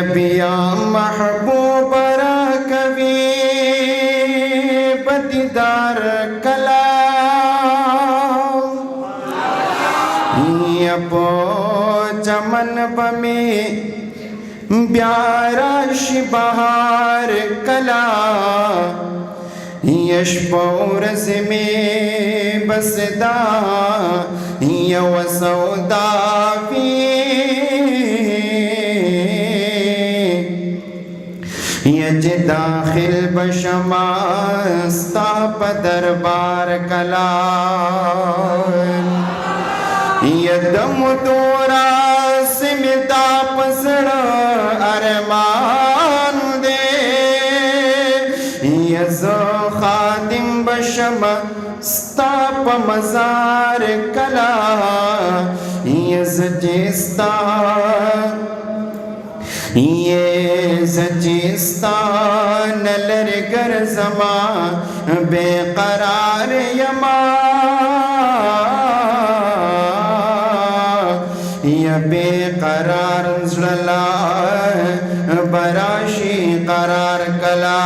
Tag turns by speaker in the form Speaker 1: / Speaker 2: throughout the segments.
Speaker 1: बिया महबूब रा कवि बदीदार कलाम पो चमन बमे ब्याराश बहार कला यशपौरस में बसदा यवसौदावी यज दाखिल बशमास्ता दरबार कला यदम दोरा सिमता पसड़ अरमान दे यज खादिम बशम स्ताप मजार कला यज जिस्ता ये सचिस्तान लर गर जमा बेकरार यमा या बेकरार जला बराशी करार कला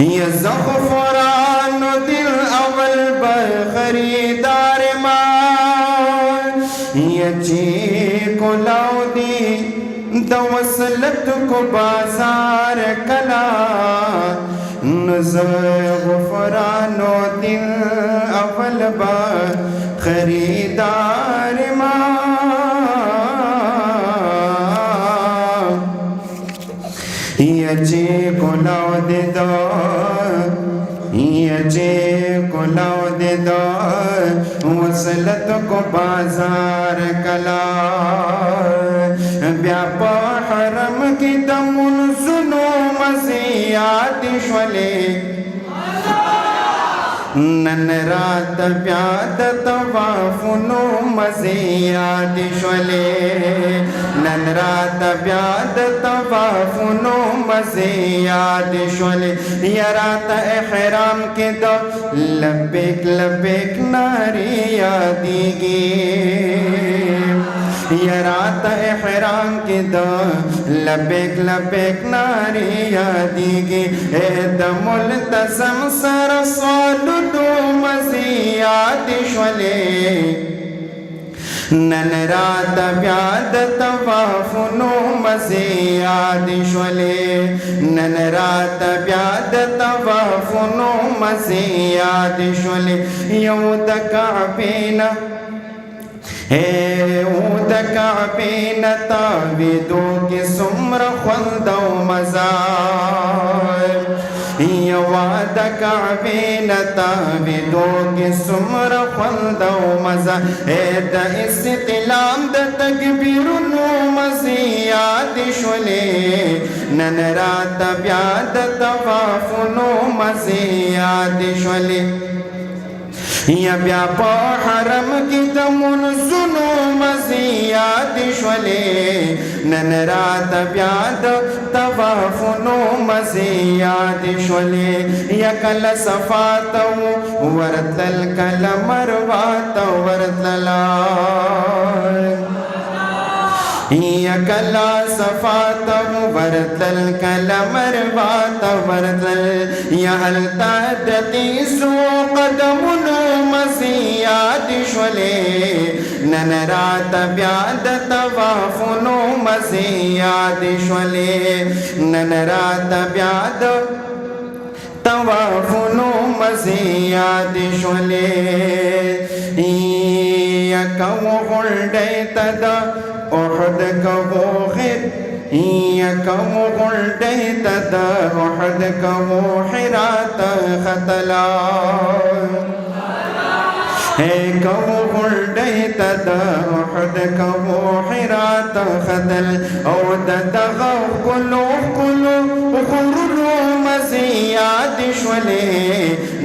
Speaker 1: ये ज़ग़फ़रान दिल अवल बर खरीदार मान ये को लाउदी दवसलत को बाजार कला ज़ग़फ़रानो दिल अवल बर खरीदार ये को लाउदी दो ये को लाउदी दो वसलत को बाजार कला व्यापा हरम की दमुन सुनो मज़ियात शले नन रात प्याद तवाफुनो मज़ियात शले नन रात प्याद तवाफुनो मज़ियात शले या रात एहराम के दो लब्बैक लब्बैक नारिया दीगी या रात एहराम के दो लब्बैक लब्बैक नारिया दीगी दमुल तसम सर सोलुदो मज़ियात शले नन रात ब्याद तवाफुनो मज़ियात शले नन रात ब्याद तवाफुनो मज़ियात शले यौद काबेना ऊद काबेन ताविदो के सुम्र खुल्दो मज़ार वाद काबेन ताविदो के सुम्र खुल्दो मज़ार द इस्तिलाम द तकबीरुनो मज़ियात शले नन रात ब्याद तवाफुनो मज़ियात शले या व्यापा हरम की दमुन सुनो मज़ियात शले नन रात ब्याद तवाफुनो मज़ियात शले या कल सफात वरतल कल मरवात वरतला या कला सफात वरतल कल मरवात वरतल या हलता दती सो कदमुनो मज़ियात शले नन रात ब्याद तवाफुनो मज़ियात शले नन रात ब्याद तवाफुनो मज़ियात शले या कवो हुल्डे तदा उहद कवो खिर या कवो हुल्डे तदा उहद कवो हिरात खतला कवो हुल्डे तदा उहद कवो हिरात खतल औद दगा कुलो कुलो खुरुरो मज़ियात शले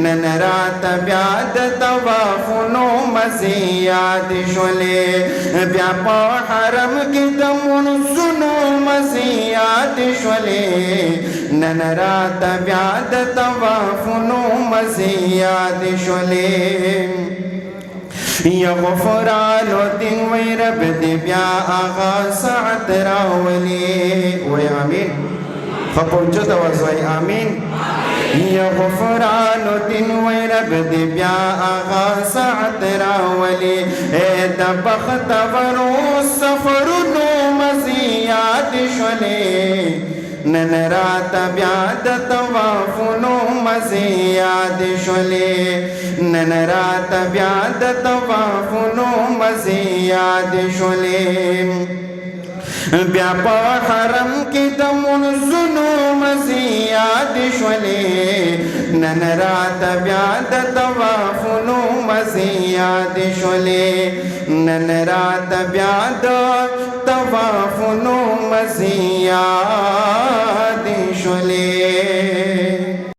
Speaker 1: नन रात ब्याद तवाफुनो मज़ियात शले व्यापा हरम की दमुन सुनो मज़ियात शले नन रात ब्याद तवाफुनो मज़ियात शले یا غفرانو دین وی رب دی بیا آغا ساعت راولی وی آمین خپوچو دوازوی آمین یا غفرانو دین وی رب دی بیا آغا ساعت راولی اید بختورو سفرونو مزیاد شولی نن رات بیا د طوافونو مزیاد شولی نن رات بیا د طوافونو مزیاد شولی بیا په حرم کې د منځونو مزیاد شولی نن رات بیا د طوافونو مزیاد شولی نن رات بیا د طوافونو مزیاد شولی